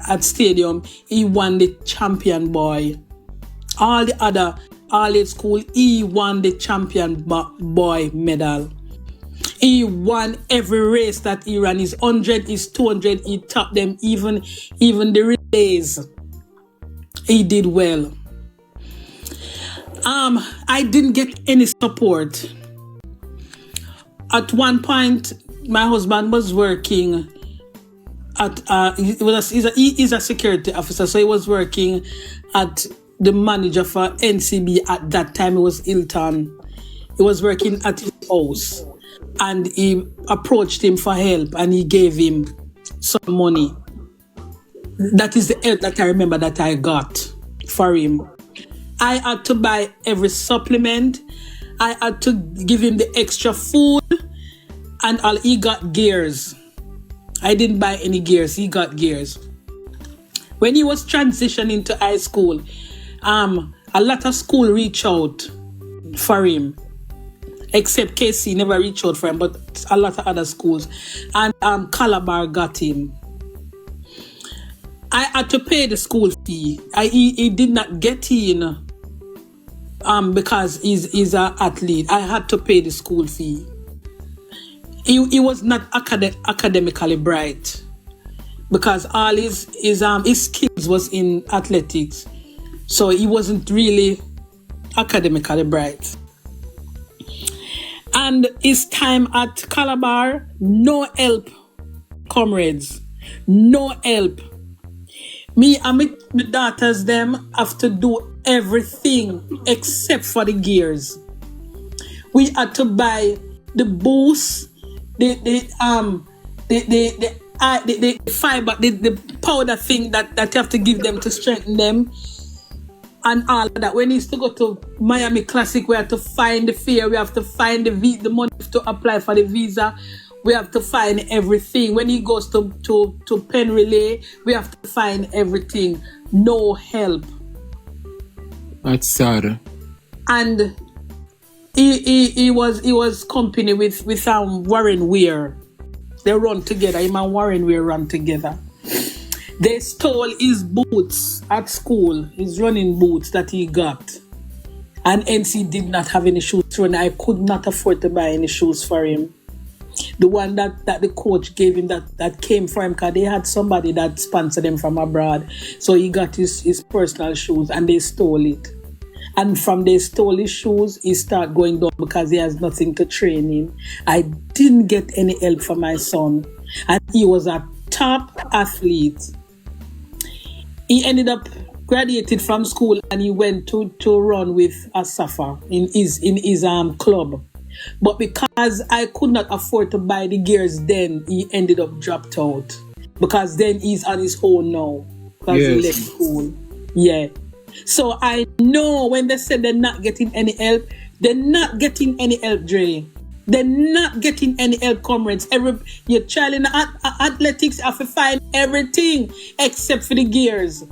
at stadium, he won the champion boy. All the other all-age school, he won the champion boy medal. He won every race that he ran. His 100, his 200, he topped them, even the relays. He did well. I didn't get any support. At one point, my husband was working at he's a security officer, so he was working at the manager for NCB at that time. It was Hilton. He was working at his house, and he approached him for help, and he gave him some money. That is the help that I remember that I got for him. I had to buy every supplement. I had to give him the extra food, and all he got gears. I didn't buy any gears. He got gears. When he was transitioning to high school, a lot of school reached out for him, except KC never reached out for him, but a lot of other schools. And Calabar got him. I had to pay the school fee. He did not get in because he's an athlete. I had to pay the school fee. He was not academically bright because all his skills was in athletics. So he wasn't really academically bright. And his time at Calabar, no help, comrades. No help. Me and my daughters, them have to do everything except for the gears. We had to buy the boost, the fiber, the powder thing that you have to give them to strengthen them, and all of that. When he used to go to Miami Classic, we have to find the fare, we have to find the money to apply for the visa. We have to find everything. When he goes to Penn Relay, we have to find everything. No help. That's sad. And he was company with Warren Weir. They run together. Him and Warren Weir run together. They stole his boots at school, his running boots that he got. And NC did not have any shoes to run. I could not afford to buy any shoes for him. The one that the coach gave him that came for him, because they had somebody that sponsored him from abroad. So he got his personal shoes and they stole it. And from they stole his shoes, he started going down because he has nothing to train in. I didn't get any help for my son. And he was a top athlete. He ended up graduated from school and he went to run with Asafa in his club. But because I could not afford to buy the gears then, he ended up dropped out. Because then he's on his own now. Because he left school. Yeah. So I know when they said they're not getting any help, they're not getting any help, Dre. They're not getting any help, comrades. Your child in athletics have to find everything except for the gears.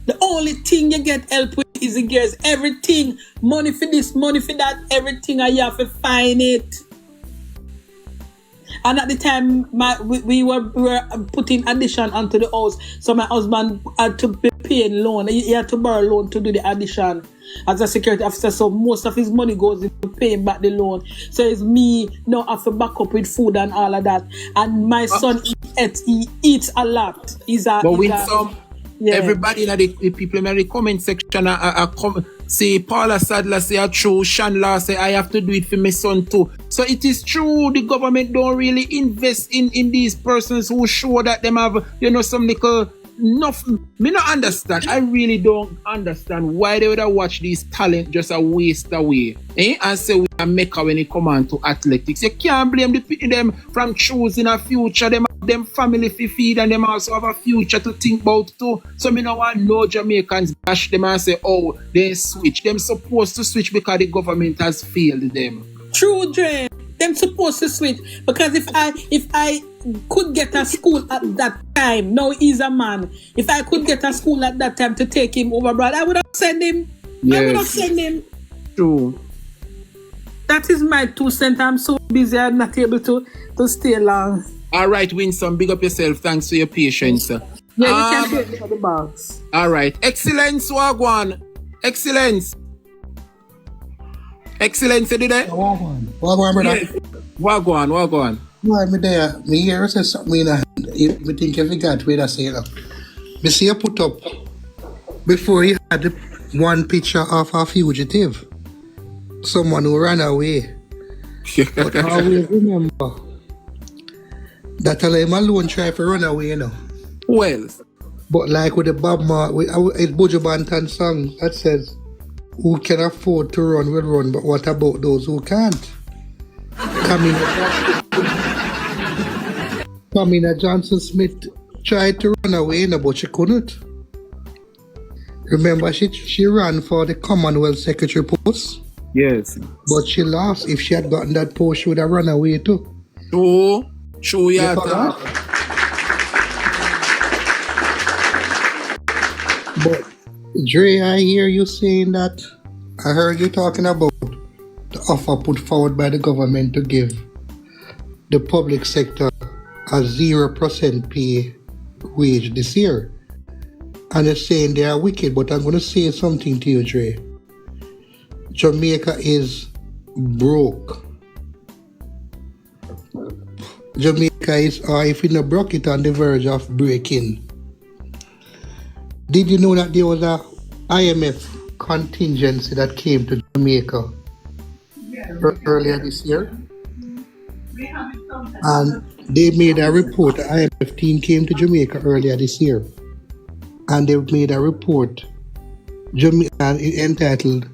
The only thing you get help with is the gears. Everything, money for this, money for that, everything, and you have to find it. And at the time, we were putting addition onto the house. So my husband had to be paying loan. He had to borrow loan to do the addition as a security officer. So most of his money goes into paying back the loan. So it's me now have to back up with food and all of that. And my son, he eats a lot. Everybody in the people in the comment section say Paula Sadler say I true, Shanla say I have to do it for my son too. So it is true the government don't really invest in these persons who show that them have some little nothing. Me not understand. I really don't understand why they would have watched these talent just a waste away. And say we are maker when it come on to athletics. You can't blame them from choosing a future. Them family to feed and them also have a future to think about too. So me no want no Jamaicans bash them and say, oh, they switch. Them supposed to switch because the government has failed them. True, Dre. Them supposed to switch. Because if I could get a school at that time, now he's a man. If I could get a school at that time to take him over, brother, I would have sent him. Yes. I would have sent him. True. That is my 2 cents. I'm so busy I'm not able to stay long. All right, Winsome, big up yourself. Thanks for your patience. Yeah, you can take me to the box. All right. Excellence, Wagwan. Excellence. Excellence, you there? Wagwan, brother. Yes. Wagwan. Why me there? Me here say something in a hand. Me think if you got where I say look. Me see you put up before you had the one picture of a fugitive. Someone who ran away. But I always remember that him alone try to run away, you know. Well. But like with the Bob Mark, it's Buju Banton song that says, who can afford to run will run, but what about those who can't? Kamina Johnson Smith tried to run away, you know, but she couldn't. Remember, she ran for the Commonwealth Secretary post. Yes. But she lost. If she had gotten that post, she would have run away too. True, yeah. But Dre, I hear you saying that. I heard you talking about the offer put forward by the government to give the public sector a 0% pay wage this year. And they're saying they are wicked, but I'm going to say something to you, Dre. Jamaica is broke. Jamaica is, or if you not broke, it on the verge of breaking. Did you know that there was a IMF contingency that came to Jamaica earlier this year? And they made a report, the IMF team came to Jamaica earlier this year. And they made a report entitled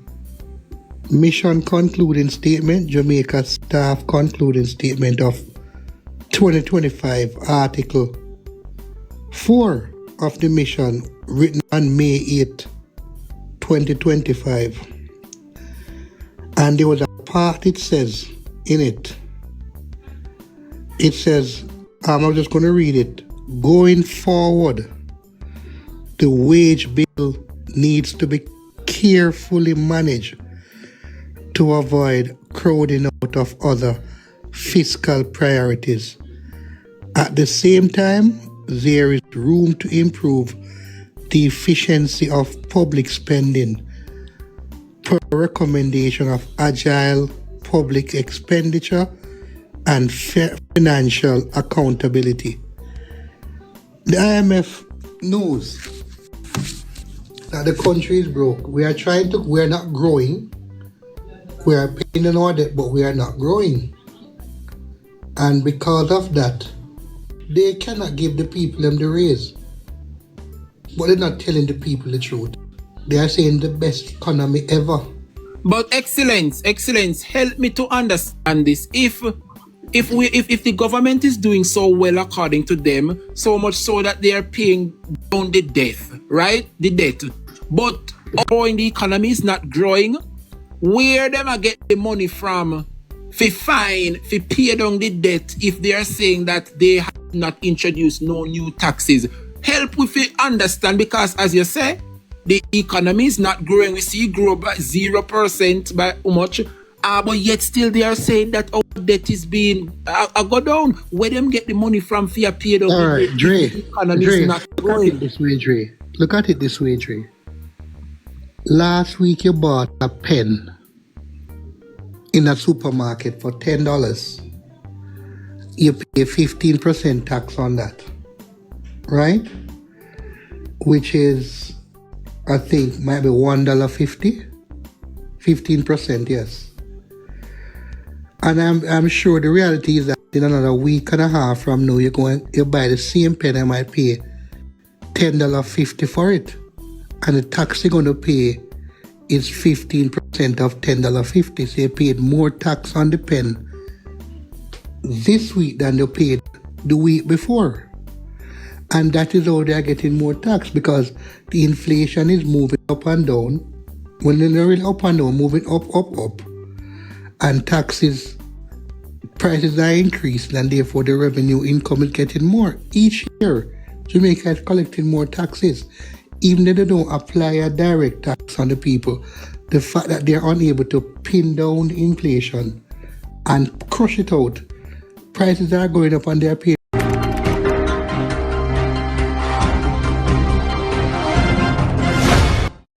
Mission Concluding Statement, Jamaica Staff Concluding Statement of 2025, Article 4 of the mission, written on May 8, 2025. And there was a part it says in it. It says, I'm just going to read it. Going forward, the wage bill needs to be carefully managed to avoid crowding out of other fiscal priorities. At the same time, there is room to improve the efficiency of public spending per recommendation of agile public expenditure and financial accountability. The IMF knows that the country is broke. We are not growing. We are paying in our debt, but we are not growing. And because of that, they cannot give the people them the raise. But they're not telling the people the truth. They are saying the best economy ever. But excellence, help me to understand this. If the government is doing so well according to them, so much so that they are paying down the debt, right? The debt. But growing the economy is not growing. Where them I get the money from for pay down the debt if they are saying that they have not introduced no new taxes? Help with it understand, because as you say, the economy is not growing. We see it grow by 0% by how much? But yet still they are saying that our debt is being go down. Where them get the money from for pay down? All right, Dre. The economy Dre, is not look at it this way, Dre. Look at it this way, Dre. Last week you bought a pen in a supermarket for $10. You pay 15% tax on that, right? Which is, I think, maybe $1.50. 15%, yes. And I'm sure the reality is that in another week and a half from now, you buy the same pen, I might pay $10.50 for it. And the tax you're going to pay is 15% of $10.50. So you paid more tax on the pen this week than you paid the week before. And that is how they are getting more tax, because the inflation is moving up and down. When they're really up and down, moving up. And prices are increasing, and therefore the revenue income is getting more. Each year, Jamaica is collecting more taxes. Even though they don't apply a direct tax on the people, the fact that they're unable to pin down the inflation and crush it out, prices are going up and they're paying